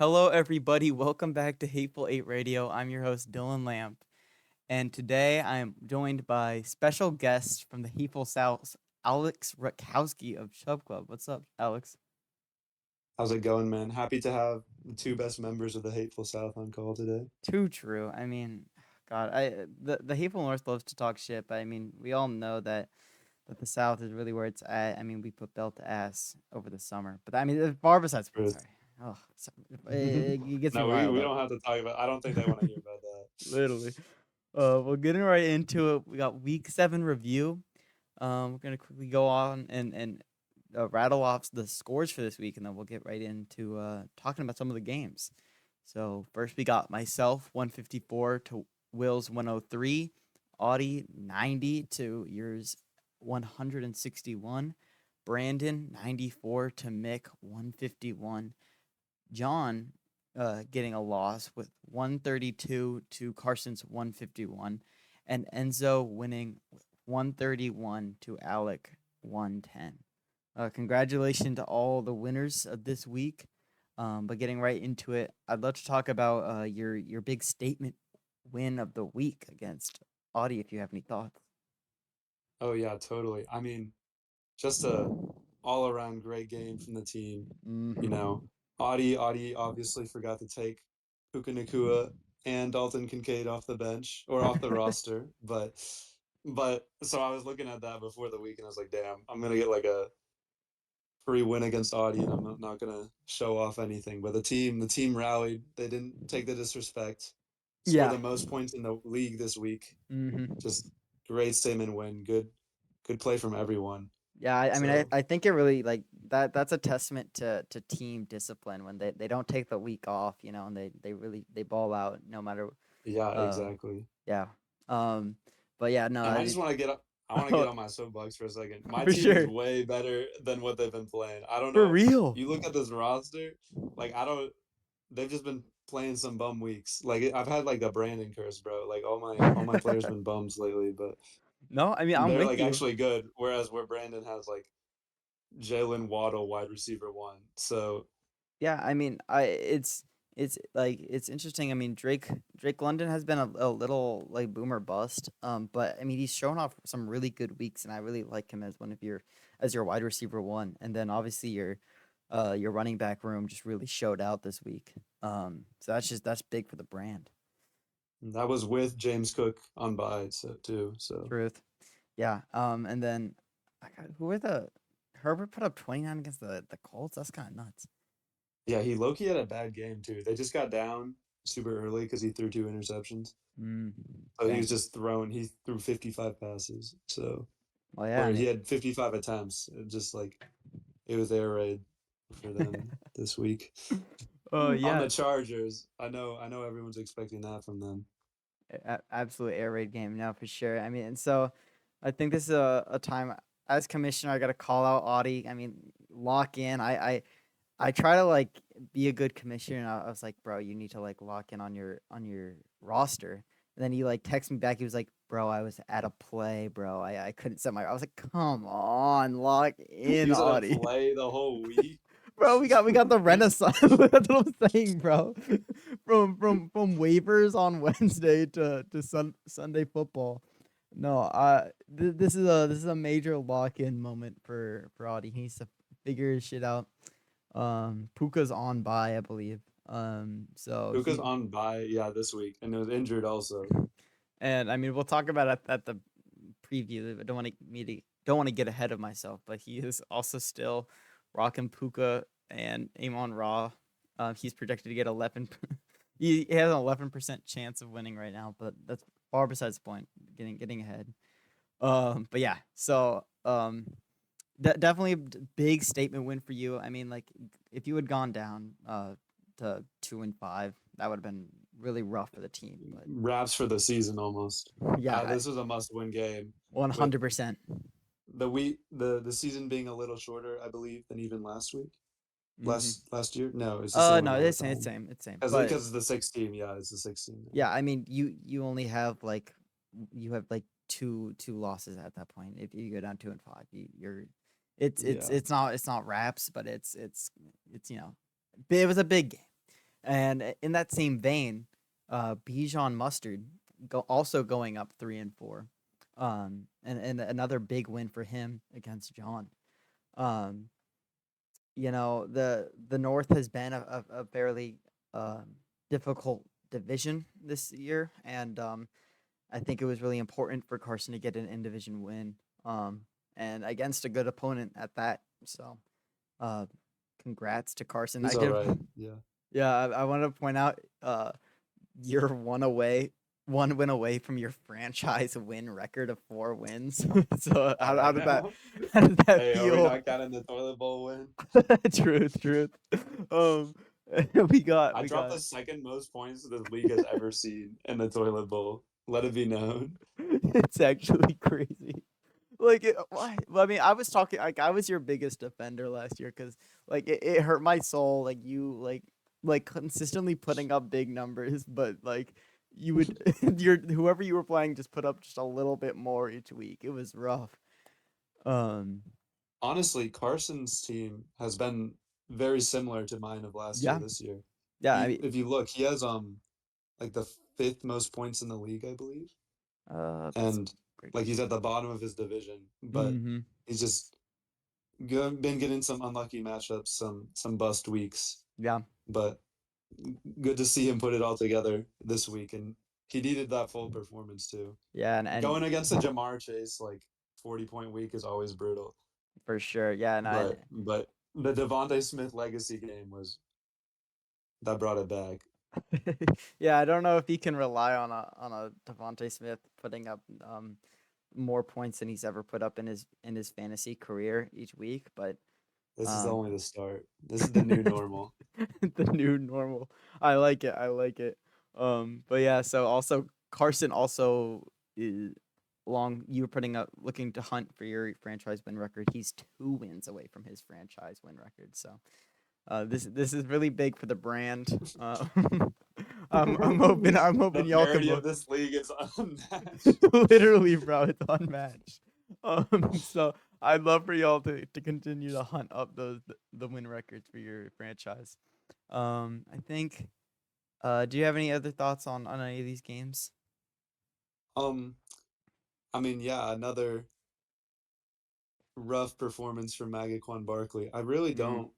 Hello, everybody. Welcome back to Hateful Eight Radio. I'm your host, Dylan Lampe, and today I'm joined by special guest from the Hateful South, Alex Rutkowski of Chub Club. What's up, Alex? How's it going, man? Happy to have the two best members of the Hateful South on call today. Too true. I mean, God, the Hateful North loves to talk shit, but I mean, we all know that the South is really where it's at. I mean, we put belt to ass over the summer, but I mean, far besides the point. Truth. Sorry. Oh, it gets me No, we, riled we up. don't have to talk about. I don't think they want to hear about that. Literally. Well, getting right into it, we got week 7 review. We're gonna quickly go on and rattle off the scores for this week, and then we'll get right into talking about some of the games. So first, we got myself 154 to Will's 103, Audie 90 to yours 161, Brandon 94 to Mick 151, John getting a loss with 132 to Carson's 151, and Enzo winning 131 to Alec 110. Congratulations to all the winners of this week. But getting right into it, I'd love to talk about your big statement win of the week against Audie. If you have any thoughts. Oh yeah, totally. I mean, just a all-around great game from the team. You Mm-hmm. know, Audie obviously forgot to take Puka Nakua and Dalton Kincaid off the bench or off the roster, but so I was looking at that before the week and I was like, damn, I'm gonna get like a free win against Audi, and I'm not gonna show off anything. But the team rallied. They didn't take the disrespect. Scored Yeah. the most points in the league this week. Mm-hmm. Just great statement win. Good play from everyone. Yeah, I mean, I, So I think it really like that's a testament to team discipline when they don't take the week off, and they really they ball out no matter yeah, uh exactly. yeah. Um but yeah, no, And I I just mean, want to get up. I want to get on my soapbox for a second. My for team is sure. way better than what they've been playing. I don't For know. real. You look at this roster, like I don't. They've just been playing some bum weeks. Like I've had like a Brandon curse, bro. Like all my players been bums lately, but No, I mean, I'm they're with like you. actually good. Whereas where Brandon has like Jalen Waddle, wide receiver one. So Yeah, I mean, it's like it's interesting. I mean, Drake London has been a little like boomer bust. But I mean, he's shown off some really good weeks, and I really like him as one of your wide receiver one. And then obviously your running back room just really showed out this week. So that's big for the brand. that was with James Cook on bye, so too. So Truth. Yeah. And then who were the Herbert put up 29 against the Colts. That's kind of nuts. yeah, he low key had a bad game too. They just got down super early because he threw two interceptions. Mm, So he was dang. just throwing. He threw 55 passes. So Well, yeah. or he had 55 attempts. It just like it was air raid for them this week. Oh On yeah. the Chargers, I know everyone's expecting that from them. Absolute air raid game now for sure. I mean, and so I think this is a time as commissioner I got to call out Audie. I mean, lock in. I try to like be a good commissioner, and I was like, bro, you need to like lock in on your roster. And then he like texted me back. He was like, bro, I was at a play, bro. I couldn't set my. I was like, come on, lock He in, was at a Audie. play the whole week. Bro, we got the Renaissance. That's what I'm saying, bro. From waivers on Wednesday to Sunday football. No, this is a major lock in moment for Audie. He needs to figure his shit out. Puka's on by, I believe. So Puka's he on bye, yeah, this week, and was injured also. and I mean we'll talk about it at the preview. I don't want to get ahead of myself, but he is also still rocking Puka and Amon Ra. He's projected to get 11. He has an 11% chance of winning right now, but that's far besides the point. Getting ahead. But yeah, so definitely a big statement win for you. I mean, like if you had gone down to 2-5, that would have been really rough for the team. But Wraps for the season almost. yeah, This was a must-win game with 100%. the season being a little shorter, I believe, than even last week. Mm-hmm. Last year? No, it's the same No, amount of it's time. same, it's same. But Because it's the 16, yeah, it's the 16 now. yeah, I mean, you only have like you have like two losses at that point. If you go down 2-5, you're it's Yeah. it's not wraps, but it's it was a big game. And in that same vein, Bijan Mustard also going up 3-4, and another big win for him against John. Um, the North has been a fairly difficult division this year, and I think it was really important for Carson to get an in division win, and against a good opponent at that. So, uh, congrats to Carson. He's I all did, right. Yeah. yeah. I want to point out, you're one win away from your franchise win record of 4 wins. So All how right did that now. how did that Hey, are we feel? not counting the toilet bowl win? Truth, truth. Um, I we dropped got. the second most points this league has ever seen in the toilet bowl. Let it be known. It's actually crazy. Like, why? Well, I mean, I was talking like I was your biggest defender last year because like it hurt my soul. Like you like consistently putting up big numbers, but like you would your whoever you were playing just put up just a little bit more each week. It was rough. Um, Honestly, Carson's team has been very similar to mine of last year yeah, this year. yeah. I mean, If you look, he has like the fifth most points in the league, I believe. that's a And great like he's question. at the bottom of his division, but Mm-hmm. he's just been getting some unlucky matchups, some bust weeks. Yeah, But good to see him put it all together this week, and he needed that full performance too. yeah, and Going against a Jamar Chase like 40-point week is always brutal, for sure. Yeah, but the Devontae Smith legacy game was that brought it back. yeah. I don't know if he can rely on a Devonte Smith putting up more points than he's ever put up in his fantasy career each week, but This is um only the start. This is the new normal. the new normal. I like it. I like it. But yeah, so also Carson also is long you were putting up looking to hunt for your franchise win record. He's 2 wins away from his franchise win record. So this is really big for the brand. I'm hoping The y'all can parody both of this league is unmatched. literally, bro, it's unmatched. So I'd love for y'all to continue to hunt up the win records for your franchise. I think. Do you have any other thoughts on any of these games? Um, I mean, yeah, another rough performance from Magaquan Barkley. I really Mm, don't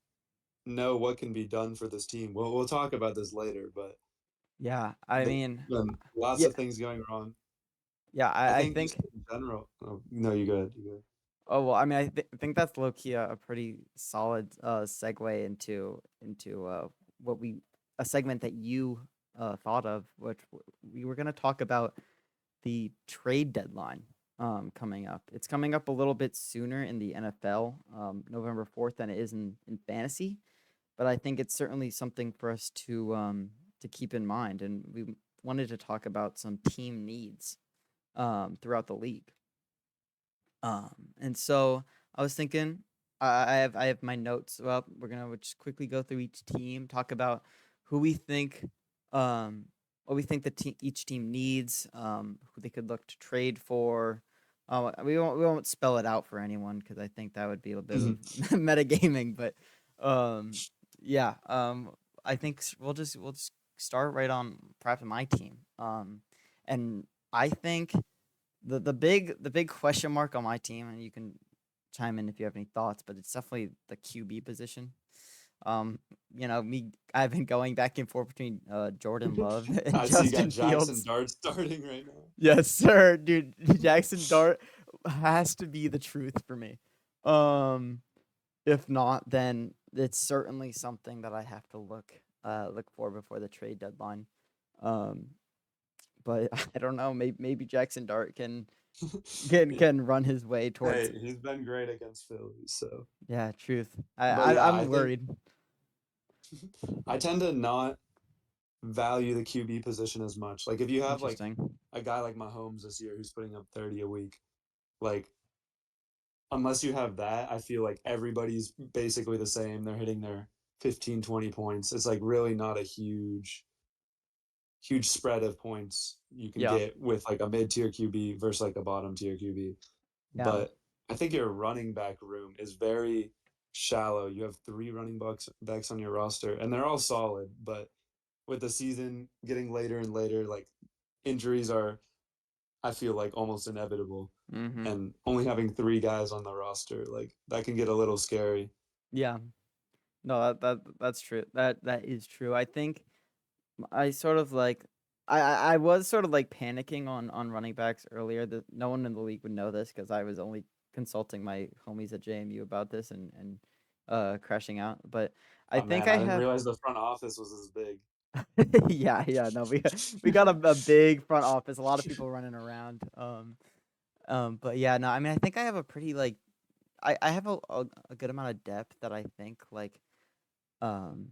know what can be done for this team. We'll talk about this later, but yeah, I there's mean, been lots yeah, of things going wrong. yeah. I I think just think. in general. Oh, no, you good. You good. Oh well, I mean, I think that's low key a pretty solid segue into what we a segment that you thought of, which we were gonna talk about the trade deadline coming up. It's coming up a little bit sooner in the NFL, November 4th, than it is in fantasy. But I think it's certainly something for us to keep in mind. And we wanted to talk about some team needs throughout the league. And so I was thinking, I have my notes up. We're gonna just quickly go through each team, talk about who we think, um, what we think each team needs, who they could look to trade for. We won't spell it out for anyone because I think that would be a bit of Mhm. metagaming. But um, yeah, I think we'll just start right on perhaps my team. And I think the big question mark on my team, and you can chime in if you have any thoughts, but it's definitely the QB position. Um, I've been going back and forth between Jordan Love and I see you got Justin Jackson Fields. Dart starting right now. Yes, sir, dude. Jackson Dart has to be the truth for me. Um, if not, then it's certainly something that I have to look for before the trade deadline. Um, but I don't know. Maybe Jackson Dart Yeah. can run his way towards. Hey, he's been great against Philly, so. Yeah, truth. But yeah, I'm worried. I tend to not value the QB position as much. Like if you have like Interesting. a guy like Mahomes this year who's putting up 30 a week, like unless you have that, I feel like everybody's basically the same. They're hitting their 15, 20 points. It's like really not a huge spread of points you can Yeah. get with like a mid-tier QB versus like a bottom tier QB. Yeah. But I think your running back room is very shallow. You have three running backs on your roster, and they're all solid, but with the season getting later and later, like injuries are, I feel like, almost inevitable. Mm-hmm. And only having three guys on the roster, like that can get a little scary. Yeah. No, that's true. That is true. I think I sort of like I was sort of like panicking on running backs earlier. That no one in the league would know this because I was only consulting my homies at JMU about this and crashing out. But I Oh think man, I I didn't have realize the front office was as big. yeah, no, we got a big front office, a lot of people running around. But yeah, no, I mean I think I have a pretty like I have a good amount of depth that I think like um,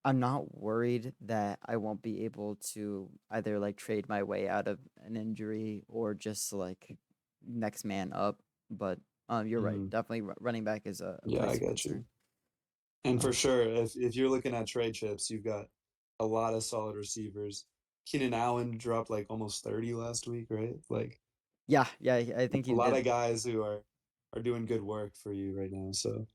I'm not worried that I won't be able to either like trade my way out of an injury or just like next man up. But you're right. Mhm. Definitely running back is a Yeah, I place of get you. concern. And for Um, sure, if you're looking at trade chips, you've got a lot of solid receivers. Keenan Allen dropped like almost 30 last week, right? Like yeah, yeah, I think a he lot did. of guys who are doing good work for you right now. So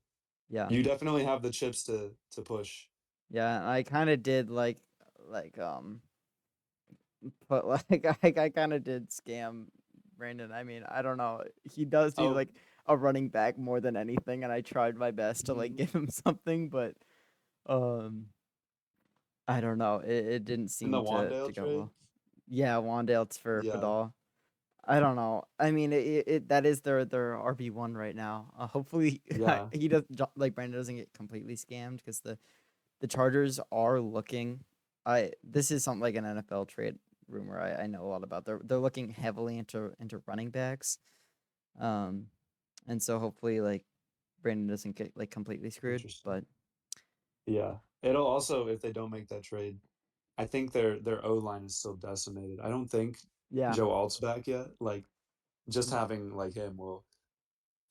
Yeah, you definitely have the chips to push. yeah. I kind of did like but like I kind of did scam Brandon. I mean, I don't know. He does need Oh, like a running back more than anything, and I tried my best to like give him something, but um I don't know. It didn't in the seem to Wandale go trade? well. Yeah, Wandale for Yeah, Dahl. I don't know. I mean, that is their RB1 right now. Hopefully, yeah. he does like Brandon doesn't get completely scammed because the Chargers are looking. I This is something like an NFL trade rumor. I know a lot about. They're looking heavily into running backs. Um, and so hopefully like Brandon doesn't get like completely screwed. Interesting. But Yeah. It'll also, if they don't make that trade, I think their O line is still decimated. I don't think yeah, Joe Alt's back yet. Like just having like him will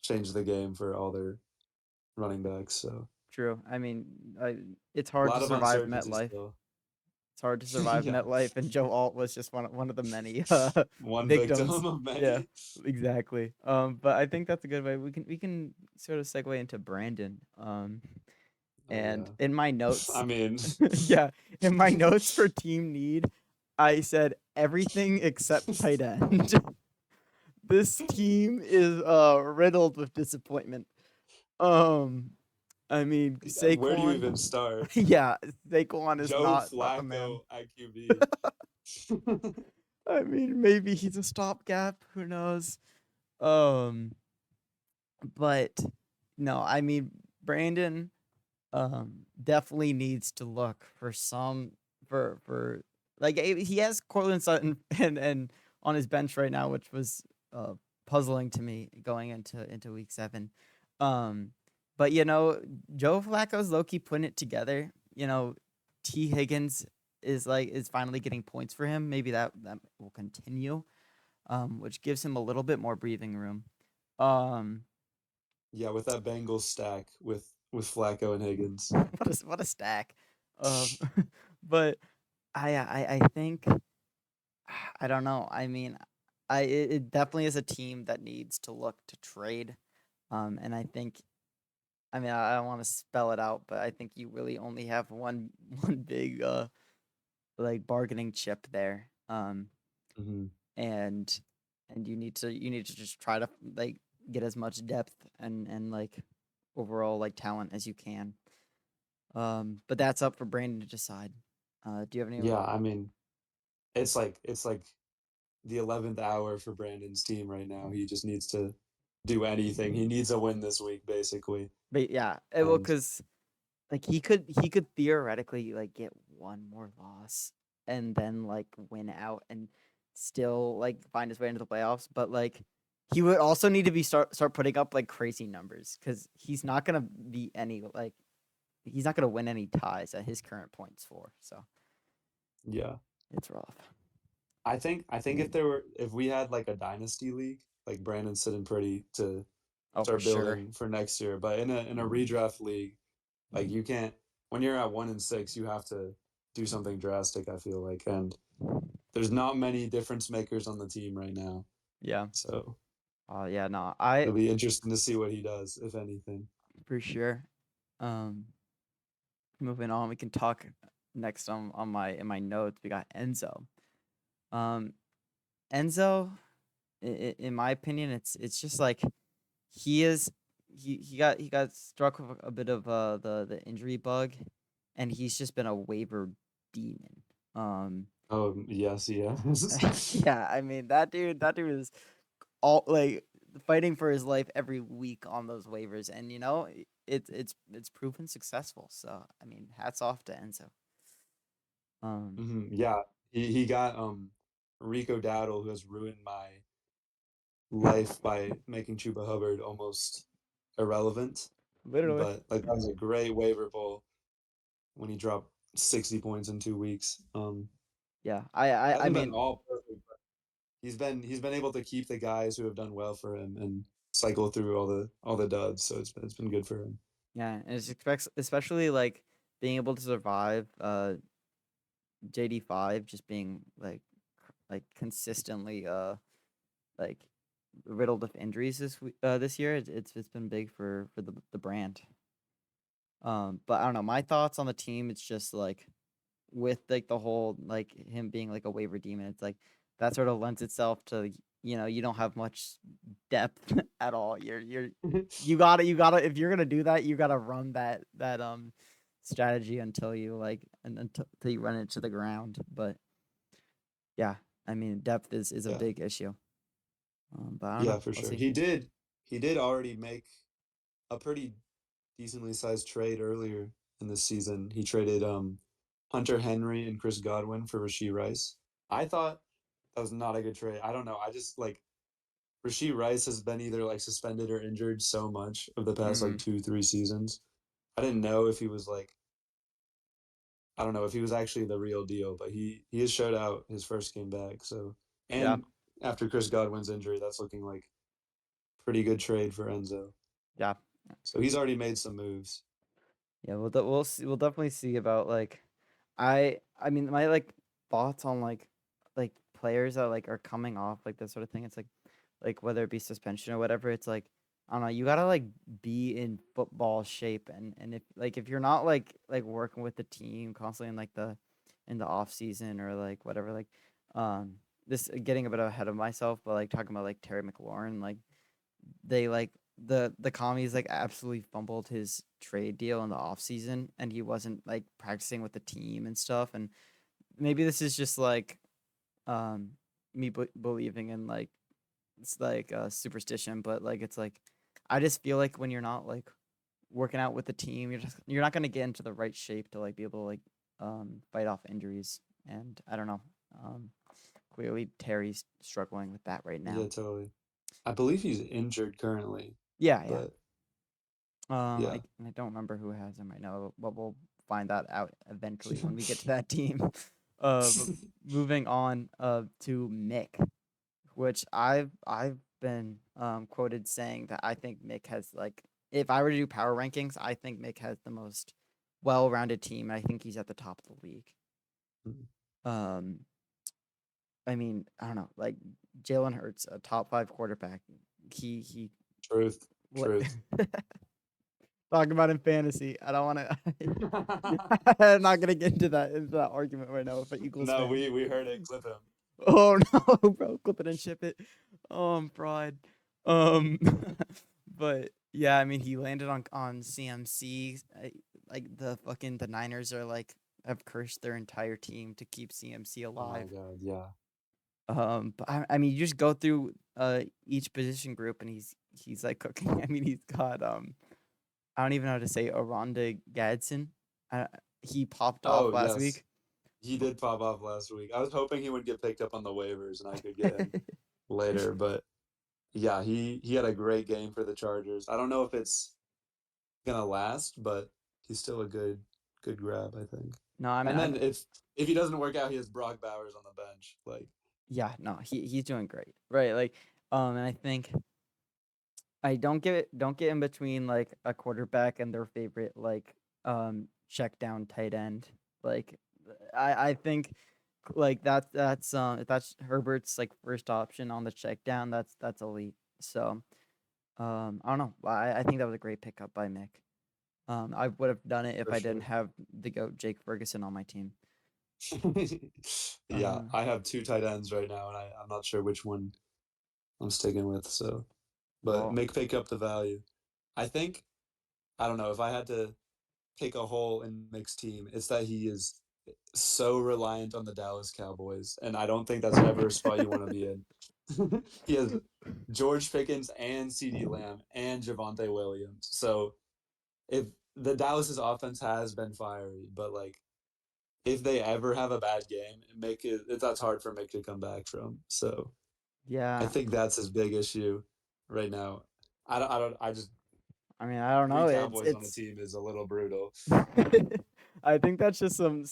change the game for all their running backs. So true. I mean, it's a hard to lot of survive uncertainty MetLife. still. It's hard to survive Yeah. MetLife, and Joe Alt was just one of the many One victims. victim of Yeah, many. exactly. But I think that's a good way. We can sort of segue into Brandon. Oh And yeah. in my notes, I mean, yeah, in my notes for team need, I said everything except tight end. This team is riddled with disappointment. Um, I mean where do you even Saquon, start? yeah, Saquon is Joe not the man. Flacco IQB. I mean, maybe he's a stopgap. Who knows? Um, but no, I mean, Brandon definitely needs to look for some for like he has Cortland Sutton and on his bench right now, which was uh puzzling to me going into week 7. Um, but Joe Flacco's low key putting it together. T Higgins is finally getting points for him. Maybe that will continue, which gives him a little bit more breathing room. Um, Yeah, with that Bengals stack with Flacco and Higgins. what a stack. Um, but I think I don't know. I mean, it definitely is a team that needs to look to trade. And I think I mean I don't want to spell it out, but I think you really only have one one big like bargaining chip there. Hmm. And you need to just try to like get as much depth and like overall like talent as you can. But that's up for Brandon to decide. Do you have any? Yeah, I mean, it's like the 11th hour for Brandon's team right now. He just needs to do anything. He needs a win this week, basically. But yeah, well, And because like he could theoretically like get one more loss and then like win out and still like find his way into the playoffs. But like he would also need to be start putting up like crazy numbers because he's not gonna be any like he's not gonna win any ties at his current points for. So yeah, it's rough. I think if we had like a dynasty league, like Brandon's sitting pretty to Oh, for start sure. building for next year. But in a redraft league, like you can't when you're at 1-6, you have to do something drastic, I feel like. And there's not many difference makers on the team right now. Yeah. So Yeah. No. I it'll be interesting to see what he does, if anything. For sure. Um, Moving on, we can talk next on my in my notes, we got Enzo. Um, Enzo, in my opinion, it's just like he is he got struck with a bit of the injury bug, and he's just been a waiver demon. Um, Oh, yes, yes. yeah, I mean that dude is all like fighting for his life every week on those waivers, and it's proven successful. So I mean, hats off to Enzo. Um, Yeah, he got Rico Dowdle, who has ruined my life by making Chuba Hubbard almost irrelevant. literally, But like that was a great waiver pull when he dropped 60 points in 2 weeks. yeah. I Hasn't been mean, all perfect, but he's been able to keep the guys who have done well for him and cycle through all the duds. So it's been good for him. yeah, and it's especially like being able to survive JD5 just being like consistently like riddled with injuries this year. It's been big for the brand. But I don't know. My thoughts on the team. It's just like with like the whole like him being like a waiver demon. It's like that sort of lends itself to you don't have much depth at all. You gotta if you're gonna do that, you gotta run that strategy until you until you run it to the ground. But yeah, I mean depth is a Yeah, big issue. But I don't know. yeah, for We'll sure. see. He did already make a pretty decently sized trade earlier in this season. He traded Hunter Henry and Chris Godwin for Rasheed Rice. I thought that was not a good trade. I don't know. I just like Rasheed Rice has been either like suspended or injured so much of the past Mm-hmm. like 2, 3 seasons. I didn't know if he was like I don't know if he was actually the real deal, but he has showed out his first game back. So Yeah. and after Chris Godwin's injury, that's looking like pretty good trade for Enzo. Yeah. So he's already made some moves. Yeah, we'll see. We'll definitely see about I mean my thoughts on like players that are coming off like this sort of thing. It's like whether it be suspension or whatever. It's like I don't know. You gotta be in football shape, and if you're not like working with the team constantly in the off season or like whatever um this getting a bit ahead of myself, but like talking about like Terry McLaurin they the commies absolutely fumbled his trade deal in the off season, and he wasn't practicing with the team and stuff, and maybe this is just um me believing in it's superstition, but it's like I just feel like when you're not working out with the team, you're not going to get into the right shape to be able to fight off injuries, and I don't know. um Clearly Terry's struggling with that right now. Yeah, totally. I believe he's injured currently, Yeah, yeah. but yeah. I don't remember who has him right now, but we'll find that out eventually when we get to that team. But moving on to Mick, which I've been quoted saying that I think Mick has if I were to do power rankings, I think Mick has the most well-rounded team. I think he's at the top of the league. Um, I mean, I don't know, Jalen Hurts, a top 5 quarterback. He Truth, what truth. talk about in fantasy. I don't want to. I'm not gonna get into that argument right now with an Eagles No, fan. we heard it. Clip him. Oh no, bro, clip it and ship it. Pride. Um, but yeah, I mean, he landed on CMC. The Niners are have cursed their entire team to keep CMC Oh my alive. God, yeah. But I mean, you just go through each position group, and he's cooking. I mean, he's got I don't even know how to say Oronda Gadsden. Uh, he popped off Oh last yes, week. he did pop off last week. I was hoping he would get picked up on the waivers and I could get him later, but yeah, he had a great game for the Chargers. I don't know if it's gonna last, but he's still a good grab, I think. No, I mean, And then if he doesn't work out, he has Brock Bowers on the bench. Like, yeah, no, he's doing great, right? And I think I don't get in between a quarterback and their favorite check down tight end. Like, I think if that's Herbert's first option on the check down, that's elite. So I don't know. I think that was a great pickup by Mick. I would have done it if for I didn't sure. have the GOAT Jake Ferguson on my team. Yeah, Uh, I have two tight ends right now, and I'm not sure which one I'm sticking with. So, but well, make pick up the value. I think I don't know if I had to pick a hole in Mick's team, it's that he is so reliant on the Dallas Cowboys, and I don't think that's ever a spot you want to be in. He has George Pickens and CeeDee Lamb and Javonte Williams. So if the Dallas's offense has been fiery, but like if they ever have a bad game, that's hard for Mick to come back from. So I yeah. think that's his big issue right now. I just I mean, I don't three know. Cowboys on the It's team is a little brutal. I think that's just some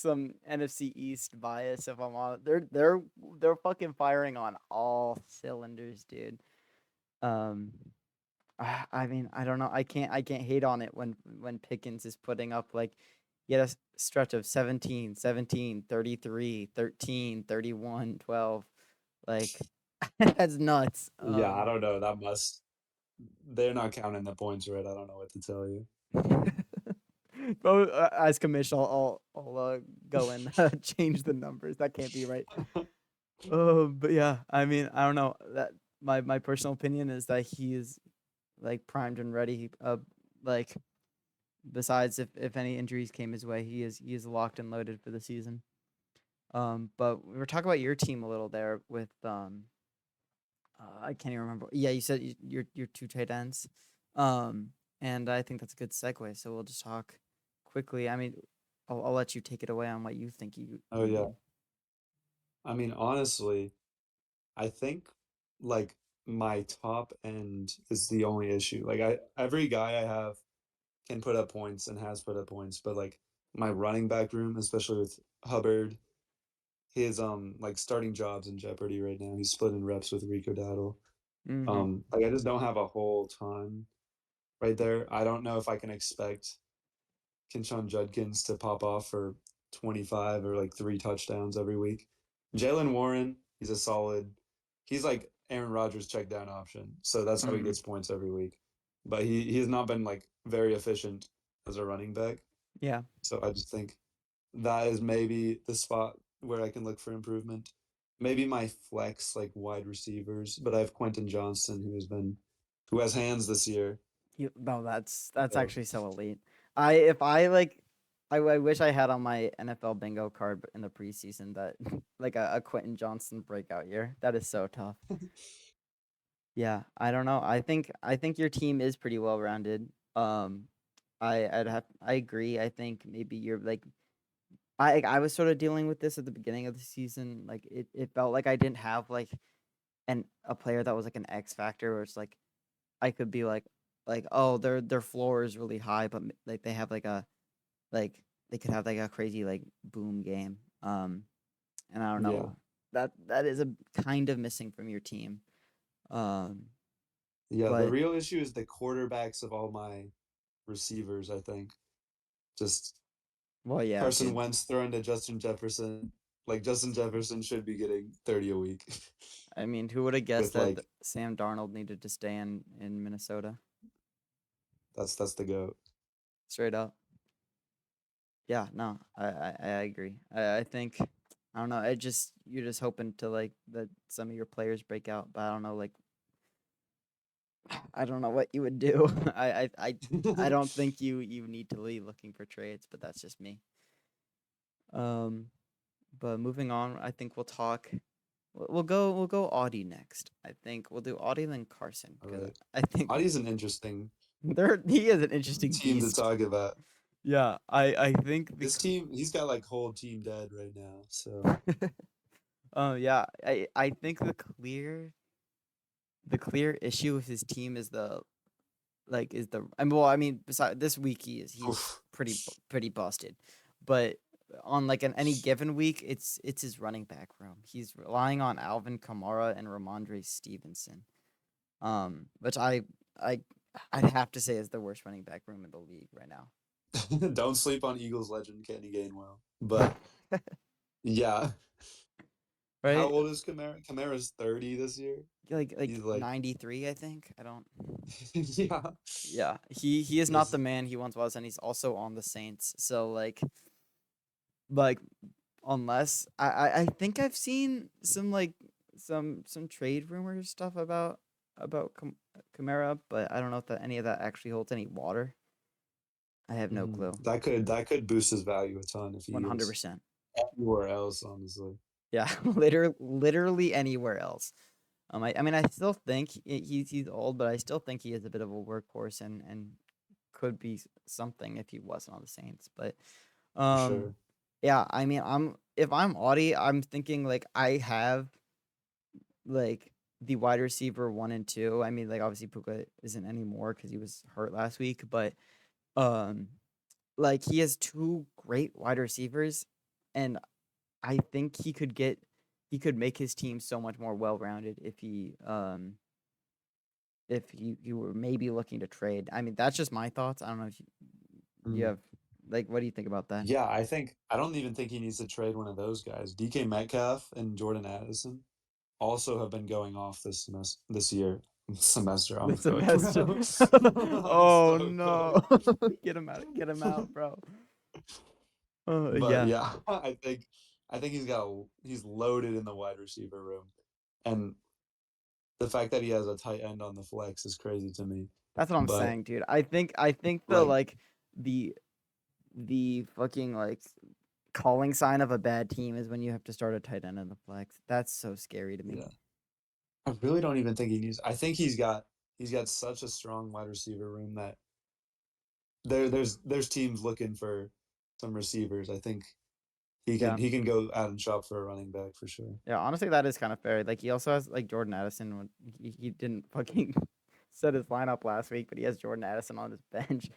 NFC East bias. If I'm on, they're fucking firing on all cylinders, dude. Um, I mean, I don't know. I can't hate on it when Pickens is putting up like he had a stretch of 17, 17, 33, 13, 31, 12. Like that's nuts. Yeah, I don't know. They're not counting the points right. I don't know what to tell you. Bro, as commission, I'll go and change the numbers. That can't be right. But yeah, I mean, I don't know. That my personal opinion is that he is like primed and ready. Like besides if any injuries came his way, he is locked and loaded for the season. But we were talking about your team a little there with I can't even remember. Yeah, you said your two tight ends. Um, and I think that's a good segue. So we'll just talk quickly. I mean, I'll let you take it away on what you think Oh you yeah. need. I mean, honestly, I think like my top end is the only issue. Like every guy I have can put up points and has put up points, but like my running back room, especially with Hubbard, his like starting job's in jeopardy right now. He's splitting reps with Rico Dowdle. Mm-hmm. Like I just don't have a whole ton right there. I don't know if I can expect Kinshawn Judkins to pop off for 25 or like 3 touchdowns every week. Jalen Warren, he's a solid, he's like Aaron Rodgers check down option. So that's how he Mm-hmm. gets points every week. But he has not been like very efficient as a running back. Yeah. So I just think that is maybe the spot where I can look for improvement. Maybe my flex like wide receivers, but I have Quentin Johnston who has hands this year. No, that's So actually so elite. If I like, I wish I had on my NFL bingo card in the preseason that like a Quentin Johnson breakout year. That is so tough. Yeah, I don't know. I think your team is pretty well rounded. I agree. I think maybe you're like I was sort of dealing with this at the beginning of the season. Like it felt like I didn't have like a player that was like an X factor, where it's like I could be like oh their floor is really high, but like they have like they could have like a crazy like boom game. And I don't yeah. know that is a kind of missing from your team. Um, Yeah, the but real issue is the quarterbacks of all my receivers, I think. Just well, yeah, Carson dude. Wentz throwing to Justin Jefferson. Like Justin Jefferson should be getting 30 a week I mean, who would have guessed with that like Sam Darnold needed to stay in Minnesota? that's the goat. Straight up. Yeah, no, I agree. I think I don't know. I just you're just hoping to like that some of your players break out, but I don't know. Like I don't know what you would do. I don't think you need to be looking for trades, but that's just me. Um, but moving on, I think we'll talk. We'll go Audie next. I think we'll do Audie then Carson All because right. I think Audie's an interesting he is an interesting team to beast. talk about. Yeah, I think His because team, he's got like whole team dead right now. So oh yeah, I think the clear issue with his team is the like is the I mean well I mean besides this week he's oof. pretty busted, but on like an any given week it's his running back room. He's relying on Alvin Kamara and Ramondre Stevenson, which I I'd have to say is the worst running back room in the league right now. Don't sleep on Eagles legend Kenny Gainwell. But yeah. How Right? old is Kamara? Kamara's 30 this year. like He's like, 93, I think. I don't. yeah, Yeah, he is not this the man he once was, and he's also on the Saints. So like unless I think I've seen some some trade rumors stuff about Kamara, but I don't know if any of that actually holds any water. I have no clue. that could boost his value a ton if he goes 100%. anywhere else, honestly. Yeah, literally anywhere else. I mean, I still think he's old, but I still think he is a bit of a workhorse and could be something if he wasn't on the Saints. But For um, sure. yeah, I mean, if I'm Audie, I'm thinking like I have like the wide receiver 1 and 2. I mean, like obviously Puka isn't anymore because he was hurt last week, but um, like he has two great wide receivers, and I think he could make his team so much more well rounded if you were maybe looking to trade. I mean, that's just my thoughts. I don't know if you Mm. have like what do you think about that? Yeah, I don't even think he needs to trade one of those guys. DK Metcalf and Jordan Addison also have been going off this year semester. I'm The good, semester. bro. I'm Oh so no. good. Get him out, bro. But Yeah. yeah, I think he's loaded in the wide receiver room, and the fact that he has a tight end on the flex is crazy to me. That's what I'm But saying, dude. I think the like, the the fucking calling sign of a bad team is when you have to start a tight end in the flex. That's so scary to me. yeah, I really don't even think he needs. I think he's got such a strong wide receiver room that there's teams looking for some receivers. I think he can Yeah. he can go out and shop for a running back for sure. Yeah, honestly that is kind of fair. Like he also has like Jordan Addison when he didn't fucking set his lineup last week, but he has Jordan Addison on his bench.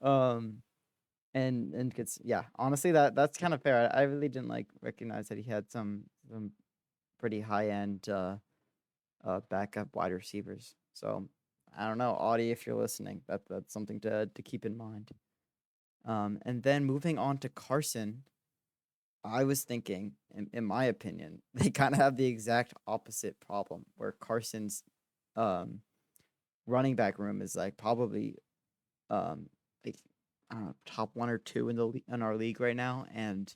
Um and gets yeah, honestly that's kind of fair. I really didn't like recognize that he had some pretty high end backup wide receivers. So I don't know, Audie, if you're listening, that's something to keep in mind. And then moving on to Carson, I was thinking, in my opinion, they kind of have the exact opposite problem where Carson's um, running back room is like probably um, like I don't know, top 1 or 2 in our league right now, and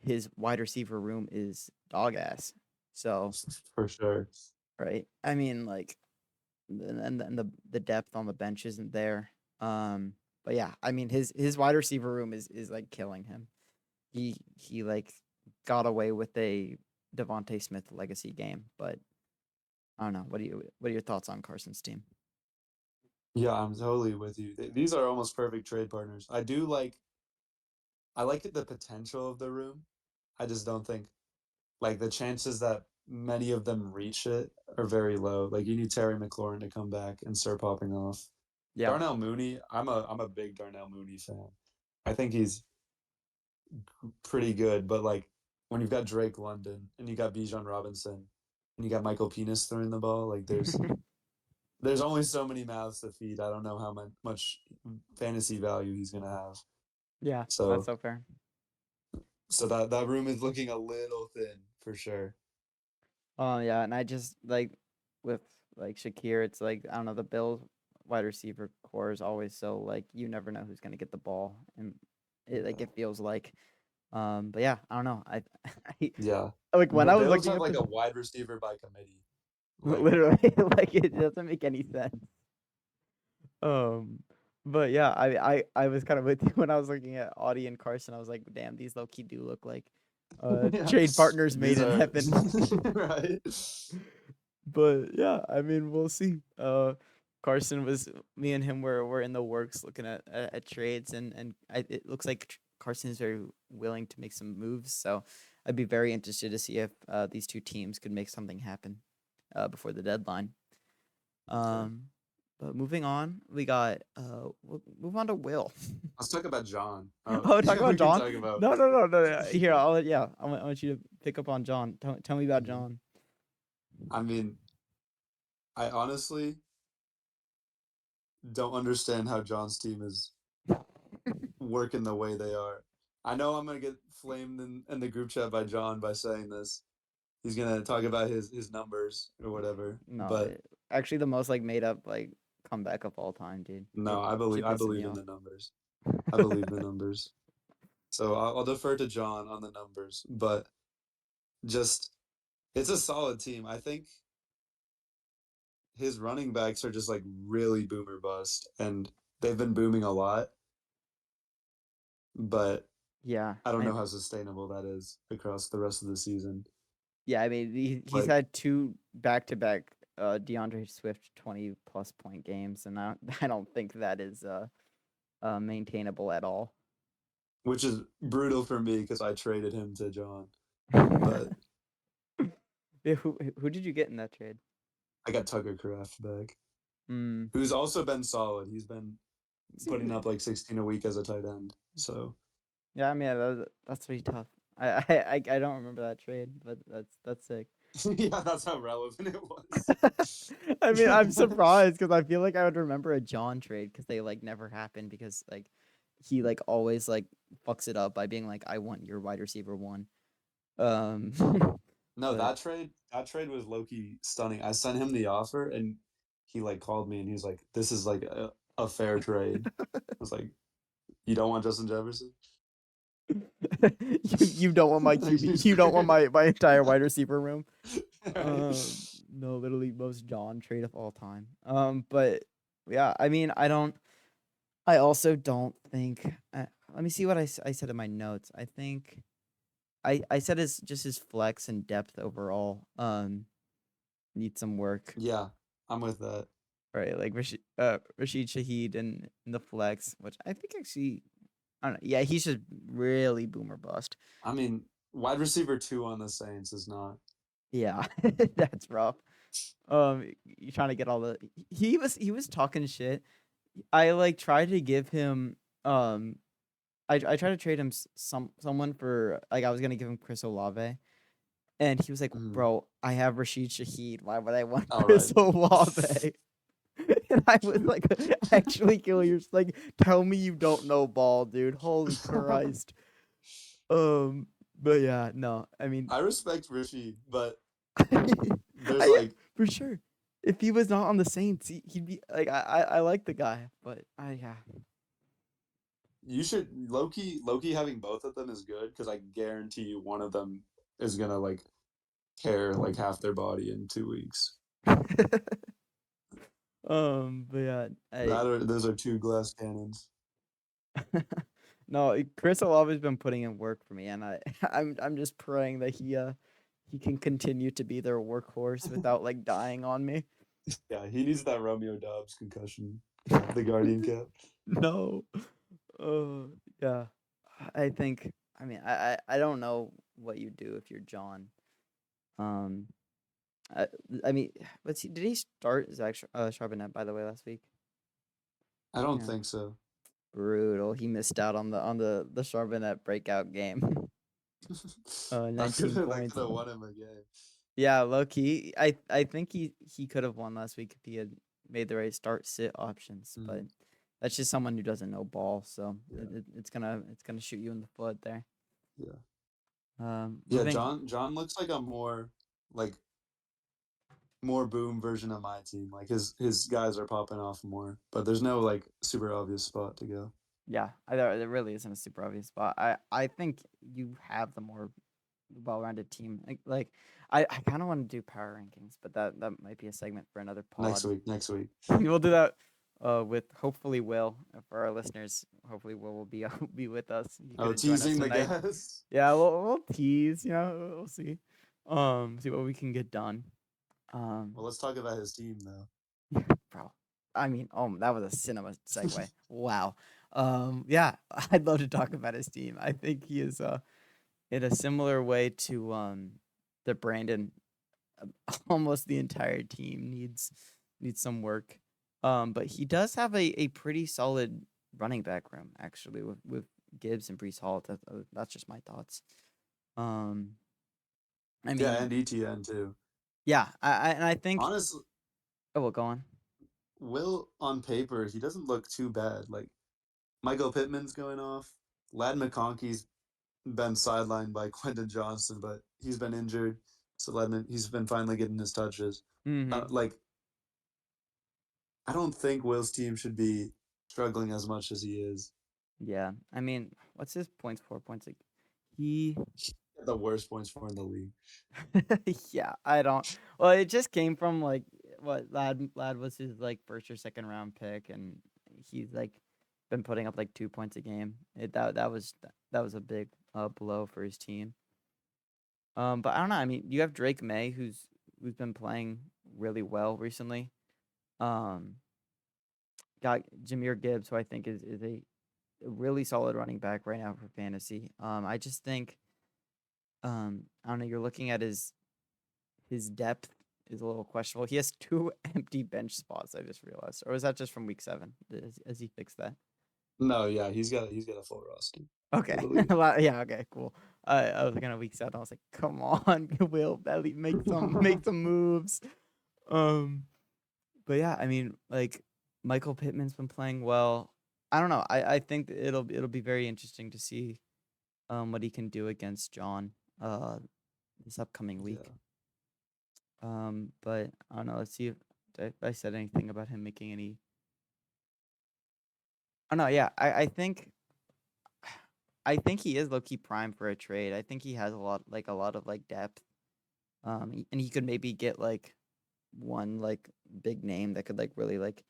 his wide receiver room is dog ass. So For sure. right, I mean like, and the depth on the bench isn't there. But yeah, I mean his wide receiver room is like killing him. He like got away with a Devonte Smith legacy game, but I don't know. What are your thoughts on Carson's team? Yeah, I'm totally with you. These are almost perfect trade partners. I like the potential of the room. I just don't think like the chances that many of them reach it are very low. Like you need Terry McLaurin to come back and start popping off. Yeah. Darnell Mooney, I'm a big Darnell Mooney fan. I think he's pretty good, but like when you've got Drake London and you got Bijan Robinson and you got Michael Penis throwing the ball, like there's only so many mouths to feed. I don't know how much fantasy value he's gonna have. Yeah, that's So so fair. so that room is looking a little thin for sure. Oh yeah, and I just like with like Shakir, it's like I don't know, the Bills wide receiver core is always so like you never know who's gonna get the ball, and Yeah. it feels like. But yeah, I don't know. I Yeah. like when The I was Bills looking have up like this a wide receiver by committee. Like, literally like it doesn't make any sense. Um, but yeah, I was kind of with you when I was looking at Audie and Carson. I was like, damn, these low key do look like yeah, trade partners made these in are heaven. right. But yeah, I mean, we'll see. Carson was me and him were in the works looking at trades, and it looks like Carson is very willing to make some moves. So I'd be very interested to see if these two teams could make something happen before the deadline. Sure. Um, but moving on, we got we'll move on to Will. Let's talk about John. Oh, Oh, talk yeah, about we can John? talk about. No. Here, yeah, I want you to pick up on John. Tell me about Mhm. John. I mean, I honestly don't understand how John's team is working the way they are. I know I'm gonna get flamed in the group chat by John by saying this, he's gonna talk about his numbers or whatever. No, But actually, the most like made up like comeback of all time, dude. no, It should I piss me believe in off. the numbers. I believe the numbers. So I'll defer to John on the numbers, but just it's a solid team. I think his running backs are just like really boomer bust, and they've been booming a lot, but Yeah, I don't know how sustainable that is across the rest of the season. yeah. I mean, he's Like, had two back-to-back DeAndre Swift 20+ point games, and I don't think that is maintainable at all. which is brutal for me because I traded him to John, but Yeah, who did you get in that trade? I got Tucker Kraft back, Hmm. who's also been solid. He's been putting See, up like 16 a week as a tight end. So yeah, I mean, that's pretty tough. I don't remember that trade, but that's sick. yeah, that's how relevant it was. I mean, I'm surprised because I feel like I would remember a John trade because they like never happened because like he like always like fucks it up by being like, I want your wide receiver one. Um, No, but that trade was low key stunning. I sent him the offer and he like called me and he was like, "This is like a fair trade." I was like, "You don't want Justin Jefferson?" you don't want my You QB, you don't want my entire wide receiver room. right. No, literally most John trade of all time. But yeah, I mean, I don't. I also don't think. Let me see what I said in my notes. I think I said his just his flex and depth overall need some work. Yeah, I'm with that. Right, like Rashid Shaheed in the flex, which I think actually I don't know. Yeah, he's just really boomer bust. I mean, wide receiver two on the Saints is not. Yeah, that's rough. You trying to get all the he was talking shit. I like tried to give him I tried to trade him someone for like I was gonna give him Chris Olave, and he was like, Mhm. "Bro, I have Rashid Shaheed. Why would I want All right. Chris Olave?" And I was like, "Actually, kill your like, tell me you don't know ball, dude. Holy Christ." Um, but yeah, no, I mean, I respect Rishi, but there's yeah, like for sure. If he was not on the Saints, he'd be like, I like the guy, but I yeah. you should low key having both of them is good because I guarantee you one of them is gonna like tear like half their body in 2 weeks. But yeah, I That are those are two glass cannons. no, Chris Olave's been putting in work for me, and I'm just praying that he can continue to be their workhorse without like dying on me. Yeah, he needs that Romeo Dobbs concussion cap, the Guardian cap. No, uh, yeah, I think. I mean, I don't know what you do if you're John. Um, I, I mean, let's see. Did he start Zach Charbonnet by the way last week? I don't Yeah, think so. brutal. He missed out on the Charbonnet breakout game. That 19 could points. have won him a game. Yeah, low key. I think he could have won last week if he had made the right start sit options, but Mm, that's just someone who doesn't know ball, so yeah, it's gonna shoot you in the foot there. yeah, yeah. Moving. John looks like a like more boom version of my team. Like his guys are popping off more, but there's no like super obvious spot to go. Yeah, there really isn't a super obvious spot. I think you have the more well-rounded team. I kind of want to do power rankings, but that might be a segment for another Next pod. week, next week. We'll do that with hopefully Will for our listeners. Hopefully Will will be be with us. He Oh, couldn't join us teasing the tonight. guests. Yeah, we'll tease. You know, we'll see. See what we can get done. Um, Well, let's talk about his team though. bro. I mean, oh, that was a cinema segue. Wow. Yeah, I'd love to talk about his team. I think he is in a similar way to the Brandon. Almost the entire team needs some work. But he does have a pretty solid running back room actually with Gibbs and Brees Hall. That's just my thoughts. Um, I Yeah, mean, and ETN too. yeah, and I think. Honestly, Oh, well, go on. Will on paper he doesn't look too bad. Like Michael Pittman's going off. Lad McConkey's been sidelined by Quentin Johnson, but he's been injured. So he's been finally getting his touches. Mhm. Like I don't think Will's team should be struggling as much as he is. Yeah. I mean, what's his points for? Points like he The worst points for in the league. yeah, I don't well, it just came from like what Lad was his like first or second round pick and he's like been putting up like 2 points a game. That was a big blow for his team. But I don't know. I mean, you have Drake May who's been playing really well recently. Um, got Jameer Gibbs, who I think is a really solid running back right now for fantasy. I just think I don't know. You're looking at his depth is a little questionable. He has two empty bench spots. I just realized, or is that just from week 7? Has he fixed that? No, yeah, he's got a full roster, I Okay, believe. yeah, okay, cool. I was looking at week 7. I was like, come on, Will, at least make some moves. Um, but yeah, I mean, like Michael Pittman's been playing well. I don't know. I think that it'll be very interesting to see what he can do against John this upcoming week. Yeah. But I don't know. Let's see if I said anything about him making any. Oh no, yeah. I think he is low key prime for a trade. I think he has a lot of like depth. And he could maybe get like one like big name that could like really like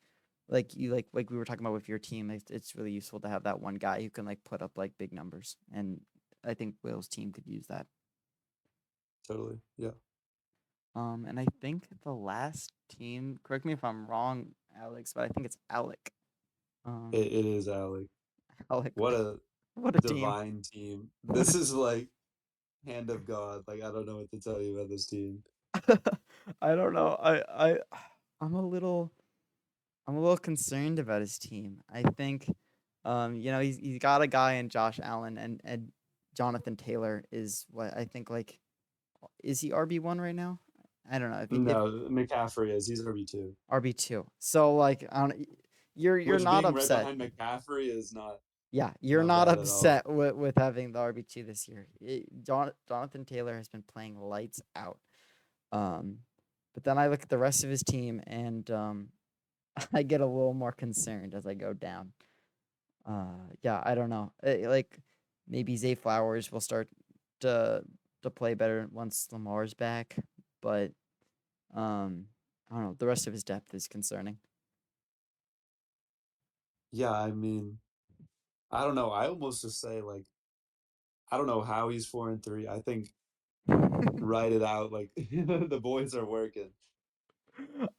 you like we were talking about with your team. It's really useful to have that one guy who can like put up like big numbers, and I think Will's team could use that. Totally. Yeah. And I think the last team, correct me if I'm wrong, Alex, but I think it's Alec. Um, It is Alec. Alec, What a what a team! divine team. What This is like hand of God. Like I don't know what to tell you about this team. I don't know. I'm a little I'm a little concerned about his team. I think, he's got a guy in Josh Allen and Jonathan Taylor is what I think like is he RB1 right now? I don't know if No, McCaffrey is. He's RB2. RB2. So like I don't you're Which not being right upset. behind McCaffrey is Yeah, you're not not bad at all. upset with having the RB2 this year. Jonathan Taylor has been playing lights out. Um, but then I look at the rest of his team and I get a little more concerned as I go down. Yeah, I don't know. Like maybe Zay Flowers will start to play better once Lamar's back, but I don't know. The rest of his depth is concerning. Yeah, I mean, I don't know. I almost just say like I don't know how he's 4-3. I think write it out. Like the boys are working.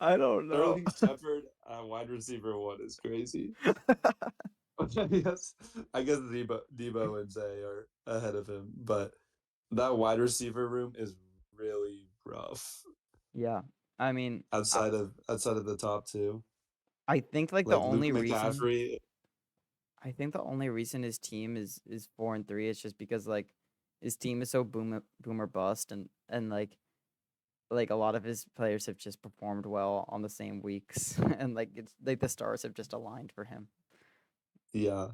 I don't know. Sterling Shepard, wide receiver one is crazy. I guess Debo and Zay are ahead of him, but that wide receiver room is really rough Yeah, I mean, outside of the top two. I think like the Like Luke only reason McCaffrey, I think the only reason his team is 4-3 is just because like his team is so boomer bust and like a lot of his players have just performed well on the same weeks and like it's like the stars have just aligned for him. yeah.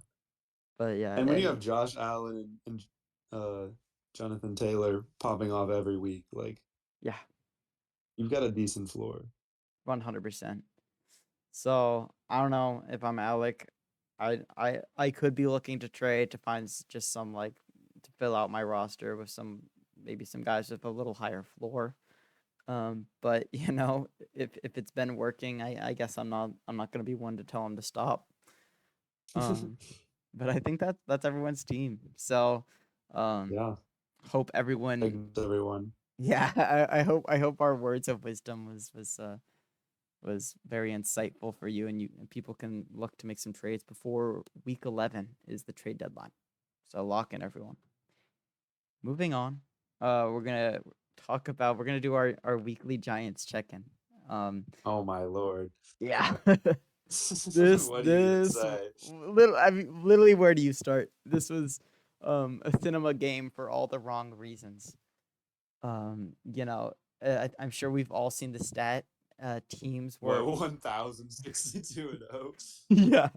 But yeah, And when I you have mean, Josh Allen and Jonathan Taylor popping off every week, like yeah, you've got a decent floor. 100%. So I don't know if I'm Alec. I could be looking to trade to find just some like to fill out my roster with some maybe some guys with a little higher floor. But if it's been working, I guess I'm not gonna be one to tell him to stop. Um, but I think that's everyone's team. So, um, Yeah, hope everyone. thanks everyone. Yeah, I hope our words of wisdom was very insightful for you, and people can look to make some trades before week 11 is the trade deadline. So lock in everyone. Moving on, we're gonna we're gonna do our weekly Giants check-in. Um, Oh my lord. yeah. This What are you gonna this say? little I mean literally where do you start? This was a cinema game for all the wrong reasons. I'm sure we've all seen the stat. Teams What were 1062 and 0? yeah,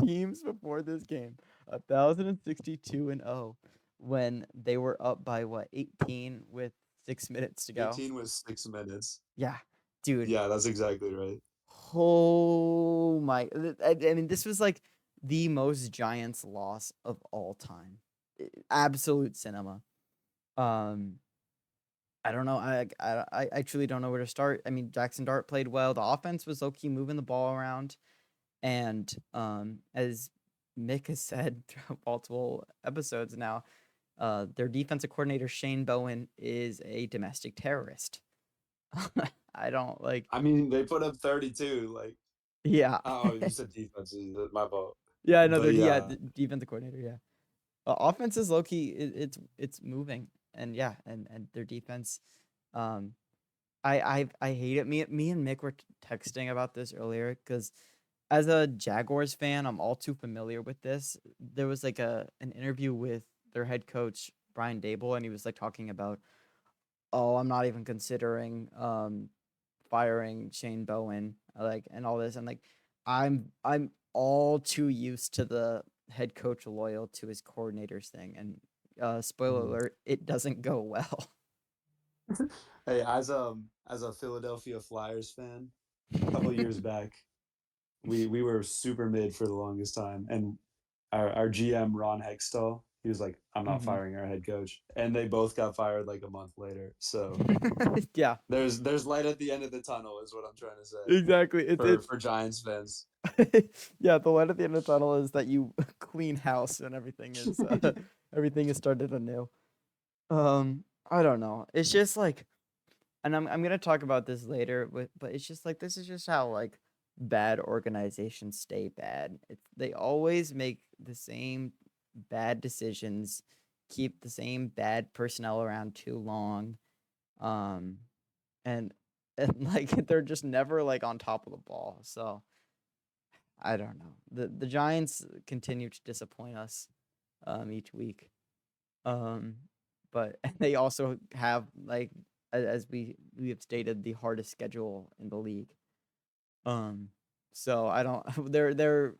teams before this game 1,062 and 0 when they were up by what 18 with 6 minutes to go. 18 was 6 minutes. Yeah, dude. Yeah, that's exactly right. Oh my! I mean, this was like the most Giants loss of all time. Absolute cinema. Um, I don't know. I truly don't know where to start. I mean, Jackson Dart played well. The offense was low key moving the ball around, and as Mick has said throughout multiple episodes now, their defensive coordinator Shane Bowen is a domestic terrorist. I don't like. I mean, they put up 32. Like, Yeah, oh, you said defense. My fault. yeah. No, But they're yeah, the defensive coordinator. Yeah, offense is low key. It's moving, and yeah, and their defense. Um, I hate it. Me and Mick were texting about this earlier because as a Jaguars fan, I'm all too familiar with this. There was like an interview with their head coach Brian Dable, and he was like talking about, oh, I'm not even considering firing Shane Bowen, like, and all this, and like I'm all too used to the head coach loyal to his coordinators thing, and spoiler mhm. alert, it doesn't go well. Hey, as a Philadelphia Flyers fan, a couple years back, we were super mid for the longest time, and our GM Ron Hextall, he was like, "I'm not Hmm. firing our head coach," and they both got fired like a month later. So Yeah, there's light at the end of the tunnel, is what I'm trying to say exactly. It's for Giants fans. yeah. The light at the end of the tunnel is that you clean house and everything is started anew. I don't know. It's just like, and I'm gonna talk about this later, but it's just like this is just how like bad organizations stay bad. They always make the same bad decisions, keep the same bad personnel around too long, um, and like they're just never like on top of the ball. So I don't know. The Giants continue to disappoint us each week. Um, but they also have like as we have stated the hardest schedule in the league. Um, so I don't there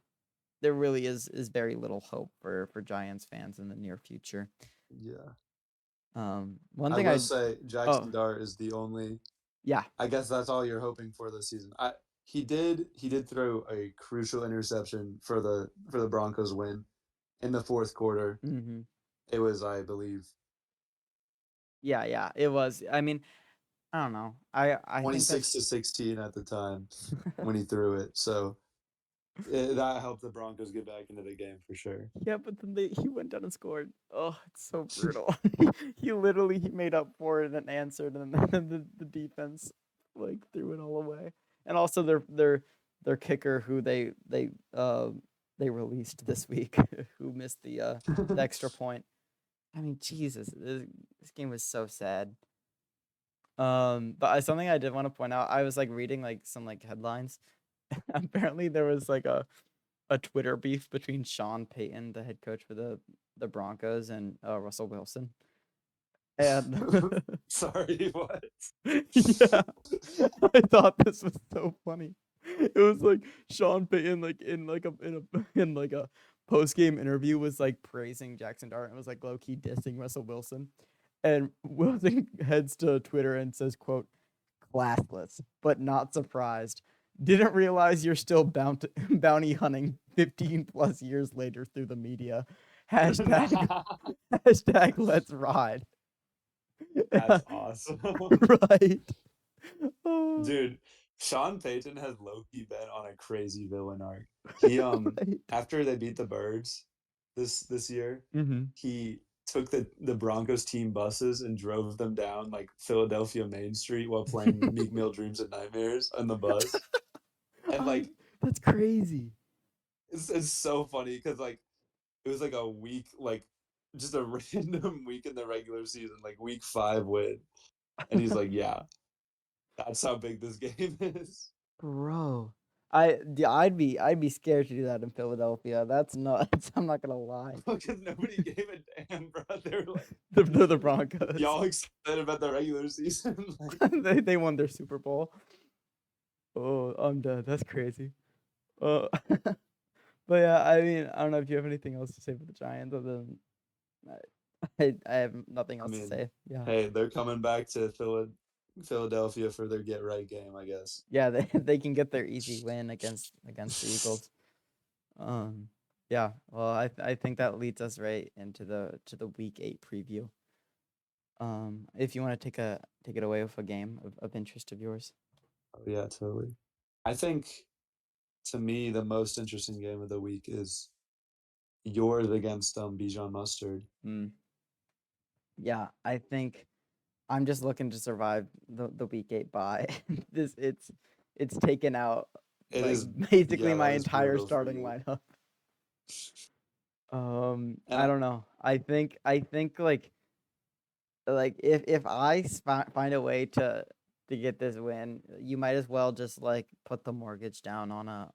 really is very little hope for Giants fans in the near future. Yeah, One I thing will I say oh Jackson Dart is the only. yeah. I guess that's all you're hoping for this season. He did throw a crucial interception for the Broncos win in the fourth quarter. Hmm. It was, I believe, Yeah, it was. I mean, I don't know. I think 26 that's to 16 at the time when he threw it. So that helped the Broncos get back into the game for sure. yeah, but then he went down and scored. Oh, it's so brutal. He made up for it and answered, and then the defense like threw it all away. And also their kicker, who they released this week, who missed the extra point. I mean, Jesus, this game was so sad. But something I did want to point out, I was like reading like some like headlines. Apparently, there was like a Twitter beef between Sean Payton, the head coach for the Broncos, and Russell Wilson. And Sorry, what? yeah, I thought this was so funny. It was like Sean Payton, like in like a post game interview, was like praising Jackson Dart and was like low key dissing Russell Wilson. And Wilson heads to Twitter and says, "quote classless, but not surprised. Didn't realize you're still bounty hunting 15 plus years later through the media. Hashtag hashtag let's ride." That's awesome. Right. Oh, Dude, Sean Payton has low-key been on a crazy villain arc. He right. after they beat the Birds this year, Mm-hmm. he took the Broncos team buses and drove them down like Philadelphia Main Street while playing Meek Mill Dreams and Nightmares on the bus. And I, like that's crazy. it's so funny because like it was like a week, like just a random week in the regular season, like week 5 win. And he's like, yeah, that's how big this game is. Bro. I'd be scared to do that in Philadelphia. That's nuts. I'm not gonna lie. Because nobody gave a damn, bro. They were like, The Broncos. y'all excited about the regular season? Like, They won their Super Bowl. Oh, I'm dead. That's crazy. Uh, but yeah, I mean, I don't know if you have anything else to say for the Giants other than I have nothing I else to mean, say. Yeah. hey, they're coming back to Philadelphia for their get right game, I guess. Yeah, they they can get their easy win against the Eagles. Um, yeah. Well, I think that leads us right into the week 8 preview. If you want to take it away with a game of interest of yours. Oh yeah, totally. I think to me the most interesting game of the week is yours against Bijan Mustard. Mm. Yeah, I think I'm just looking to survive the week 8 bye. this it's taken out It like is, basically yeah, my that is entire brutal for starting you. lineup. And I don't know. I think like if I find a way to get this win, you might as well just like put the mortgage down on a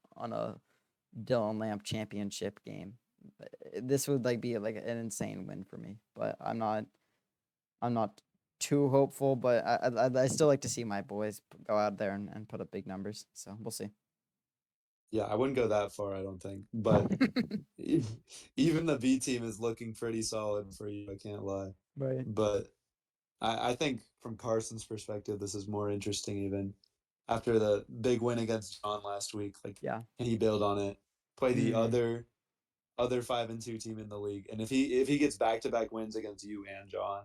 Dylan Lampe championship game. This would like be like an insane win for me, but I'm not too hopeful. But I still like to see my boys go out there and put up big numbers. So we'll see. yeah, I wouldn't go that far, I don't think. But e- even the B team is looking pretty solid for you, I can't lie. Right. But I think from Carson's perspective, this is more interesting even after the big win against John last week. Like, Yeah. can he build on it? Play the Mm, other 5-2 team in the league, and if he gets back-to-back wins against you and John,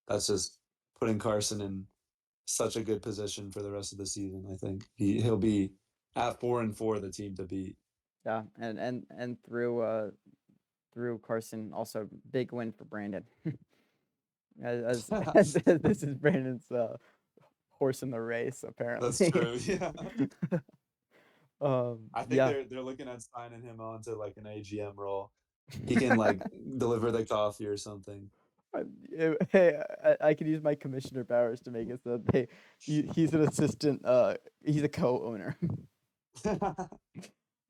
that's just putting Carson in such a good position for the rest of the season. I think he'll be at 4-4 the team to beat. yeah. And through Carson also big win for Brandon. As this is Brandon's horse in the race That's apparently. true. Yeah, I think Yeah. they're looking at signing him on to like an AGM role. He can like deliver the coffee or something. Hey, I could use my commissioner powers to make it so that he's an assistant. He's a co-owner.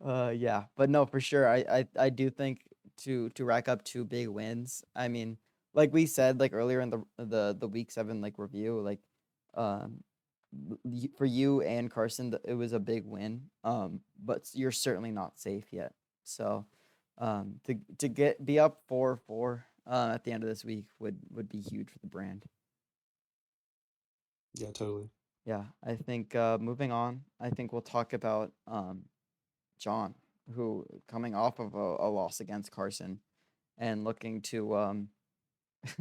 Yeah, but no, for sure. I do think to rack up 2 big wins. I mean, like we said, like earlier in the week 7 like review, like um for you and Carson, it was a big win. But you're certainly not safe yet. So, to be up 4-4 at the end of this week would be huge for the brand. Yeah, totally. Yeah, I think moving on, I think we'll talk about John, who coming off of a loss against Carson and looking to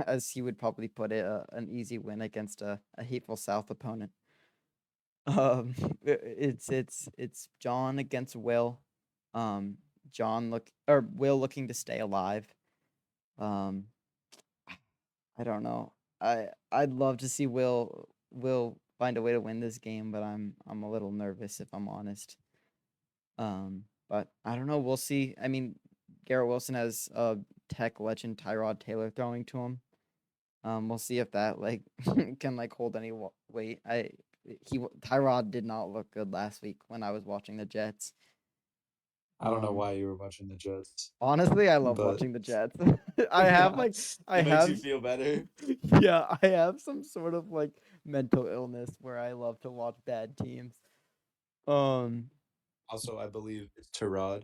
as he would probably put it, an easy win against a hateful South opponent. It's John against Will. Um, John look or Will looking to stay alive. Um, I don't know. I'd love to see Will find a way to win this game, but I'm a little nervous if I'm honest. But I don't know. We'll see. I mean, Garrett Wilson has Tech legend Tyrod Taylor throwing to him. We'll see if that like can like hold any weight. Tyrod did not look good last week when I was watching the Jets. I don't know Um, why you were watching the Jets, Honestly, I love but watching the Jets. I have yeah, like I it makes you have feel better. yeah, I have some sort of like mental illness where I love to watch bad teams. Um, Also, I believe it's Tyrod.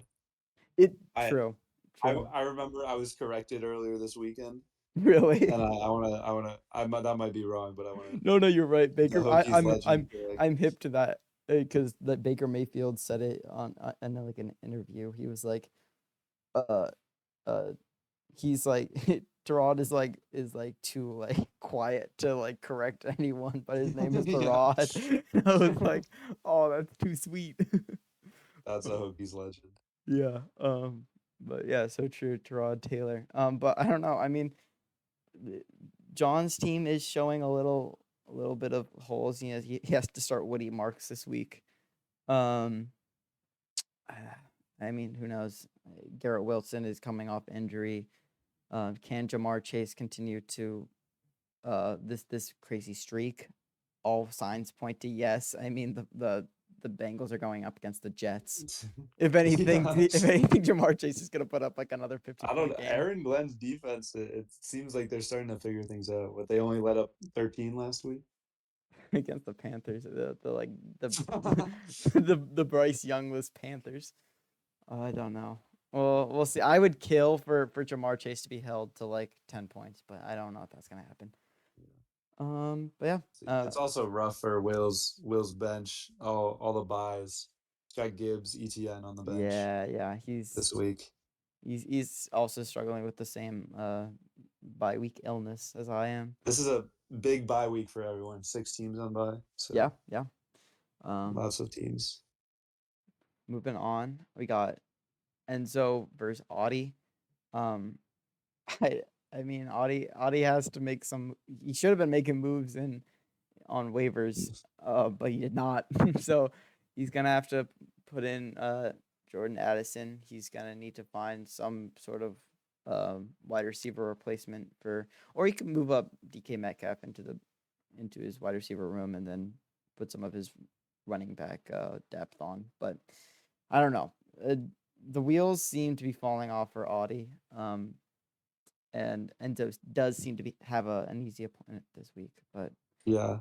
it I true, I true. I remember I was corrected earlier this weekend, and Really? that might be wrong, but I wanna No, no, you're right. get the Baker, Hokies legend correct. I'm hip to that because that Baker Mayfield said it on in like an interview. He was like, uh, uh, he's like, Therod is like too like quiet to like correct anyone, but his name is Yeah, Therod. I was like, oh, that's too sweet. that's a Hokies legend. Yeah. But yeah, so true, Therod Taylor. But I don't know. I mean, th- John's team is showing a little bit of holes. He has to start Woody Marks this week. Um, I mean, who knows? Garrett Wilson is coming off injury. Can Jamar Chase continue to this crazy streak? All signs point to yes. I mean, the Bengals are going up against the Jets. Yeah, If anything, Jamar Chase is gonna put up like another 50 I don't point know. game Aaron Glenn's defense. It seems like they're starting to figure things out. But they only let up 13 last week. against the Panthers. The like the the Bryce Youngless Panthers. I don't know. Well, we'll see. I would kill for Jamar Chase to be held to like 10 points, but I don't know if that's gonna happen. But yeah. It's also rough for Will's bench. All the buys. Got Gibbs, ETN on the bench Yeah. this week. He's also struggling with the same bye week illness as I am. This is a big bye week for everyone. 6 teams on bye, so Yeah. Um, lots of teams. moving on, we got Enzo versus Audie. Um, I I mean Audie has to make some. He should have been making moves in on waivers, but he did not. So he's gonna have to put in Jordan Addison. He's gonna need to find some sort of wide receiver replacement for, or he can move up DK Metcalf into his wide receiver room and then put some of his running back depth on. But I don't know. The wheels seem to be falling off for Audie. And does seem to have an easy opponent this week, but Yeah.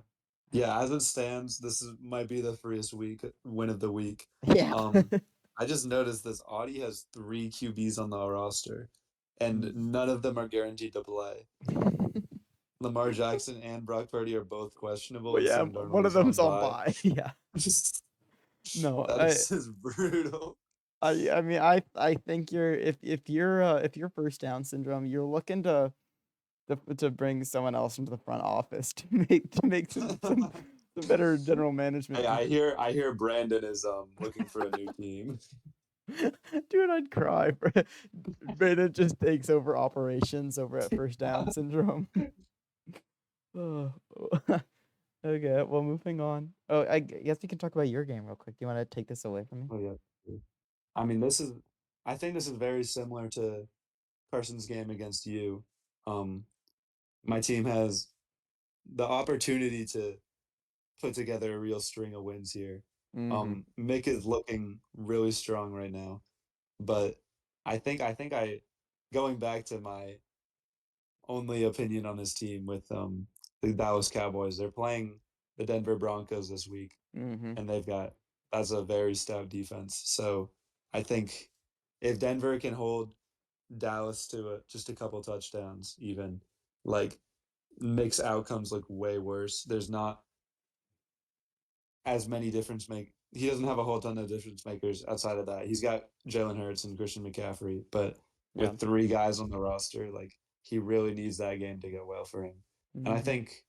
Yeah, as it stands, this might be the freest week win of the week. yeah. I just noticed this. Audie has 3 QBs on the roster, and none of them are guaranteed to play. Lamar Jackson and Brock Purdy are both questionable, Well, and yeah, Sam one Darnold of is them's on on bye. bye. Yeah. No, That is just brutal. I mean, I think you're if you're first down syndrome, you're looking to bring someone else into the front office to make some better general management Hey, I decisions. hear I hear Brandon is looking for a new team. Dude, I'd cry. Brandon just takes over operations over at first down syndrome. Oh. Okay, well, moving on. Oh, I guess we can talk about your game real quick. Do you want to take this away from me? Oh yeah. I mean, I think this is very similar to Carson's game against you. Um, my team has the opportunity to put together a real string of wins here. Mm-hmm. Mick is looking really strong right now, but I think going back to my only opinion on his team with the Dallas Cowboys, they're playing the Denver Broncos this week, Mm-hmm. and that's a very stout defense. So I think if Denver can hold Dallas to just a couple touchdowns, even like makes outcomes look way worse. There's not as many difference make. He doesn't have a whole ton of difference makers outside of that. He's got Jalen Hurts and Christian McCaffrey, but Yeah. with 3 guys on the roster, like he really needs that game to go well for him. And I Mm-hmm. think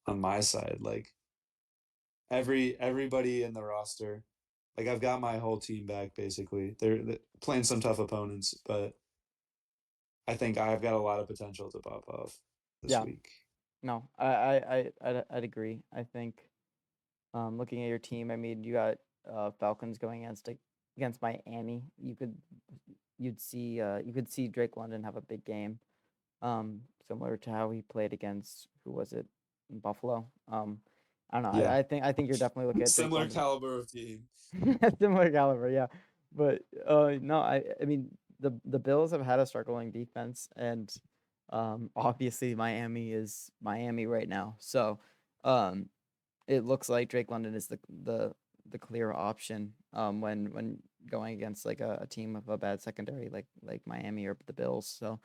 on my side, like everybody in the roster, like I've got my whole team back basically. They're playing some tough opponents, but I think I've got a lot of potential to pop off this Yeah. week. No, I'd agree. I think looking at your team, I mean, you got Falcons going against Miami. You could see Drake London have a big game. Similar to how he played against, who was it, Buffalo. I don't know. Yeah, I think you're definitely looking at Drake similar London. caliber of team. Similar caliber, yeah. But no, I mean the Bills have had a struggling defense, and obviously Miami is Miami right now. So um, it looks like Drake London is the clear option when going against like a team of a bad secondary like Miami or the Bills. So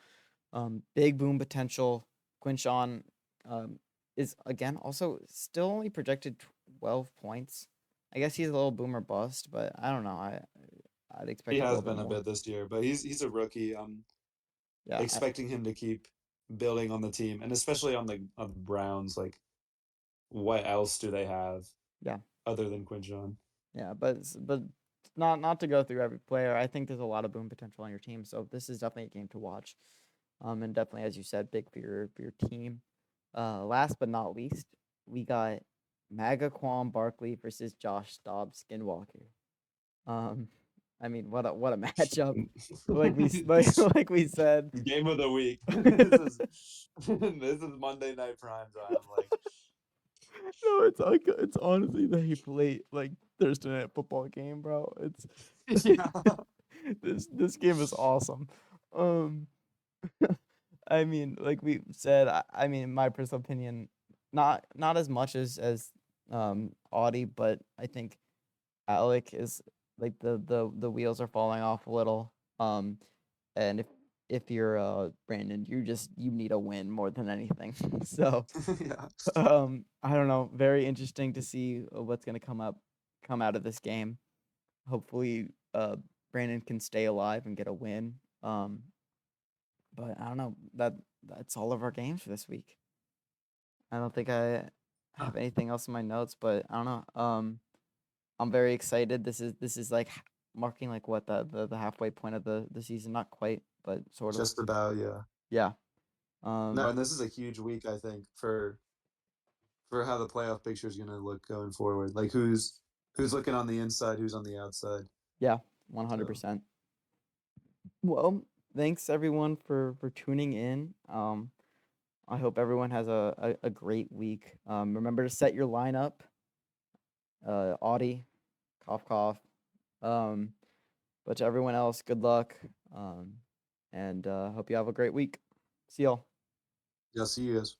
big boom potential. Quinshawn is again also still only projected 12 points. I guess he's a little boomer bust, but I don't know. I'd He expect a has little bit been a more. bit this year, but he's a rookie. I'm Yeah, expecting him to keep building on the team, and especially on the Browns. Like, what else do they have yeah, other than Quinjon? yeah. But not to go through every player. I think there's a lot of boom potential on your team, so this is definitely a game to watch. And definitely, as you said, big for your team. Last but not least, we got Maga Quam Barkley versus Josh Dobbs Skinwalker. Um, I mean, what a matchup. Like we said. Game of the week. This is Monday Night Prime Time. Like, No, it's like it's honestly the late like Thursday night football game, bro. It's yeah, this game is awesome. Um, I mean, like we said, I mean, in my personal opinion, not as much as Audie, but I think Alec is like the wheels are falling off a little. Um, and if you're Brandon, you need a win more than anything. So Yeah. I don't know. Very interesting to see what's gonna come out of this game. Hopefully, Brandon can stay alive and get a win. But I don't know. That's all of our games for this week. I don't think I Huh. have anything else in my notes, but I don't know. I'm very excited. This is like marking like what the halfway point of the season. Not quite, but sort of. Just about, yeah. Yeah. No, and this is a huge week, I think, for how the playoff picture is gonna look going forward. Like who's looking on the inside, who's on the outside. Yeah. So 100%. Well, thanks everyone for tuning in. I hope everyone has a great week. Remember to set your lineup. Audie, cough cough. Um, but to everyone else, good luck. Um, and hope you have a great week. See y'all. yeah, see you guys.